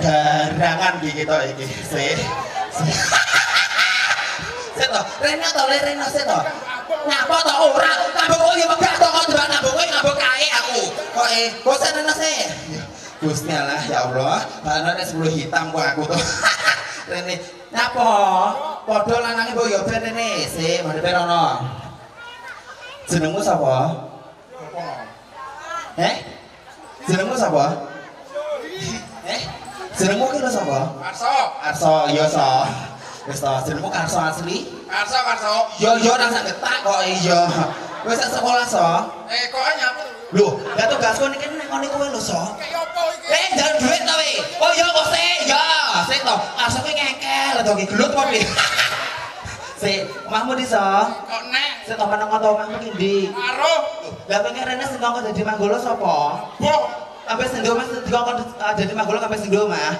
garangan iki to iki. Sik. Sik to, rene to, rene sik to. Ngapa to ora? Ngambung yo megah to kok jebak ngambung kowe ngambung kae aku. Kok bosen ana sik. Gusti Allah ya Allah, balane 10 hitam kok aku to. Rene, ngapa? Padha lanange mbok yo ben rene. Sik, mari perono. Jenengmu sapa? Jenengmu sapa? Jenengmu ki lho sapa? Karso. Karso, iya so. Wis to, jenengmu Karso asli? Karso. Yo nang sak getak kok iya. Wis sak sekolah so. Kok nyapa? Lho, gak tugasku niki nek ngene kowe lho so. Kayak opo iki? Njaluk duit to we. Oh iya kok sik, ya. Sik to. Karso ki ngekel to ki gelut kok piye. Sik, omahmu di so? Kok nek? Sik to meneng to omahmu ki ndi? Karo. Lah pengen rene sing kok dadi manggolo sapa? Boh. Sampai sing dhewe dikon dadi manggolo sampai sing dhewe mah.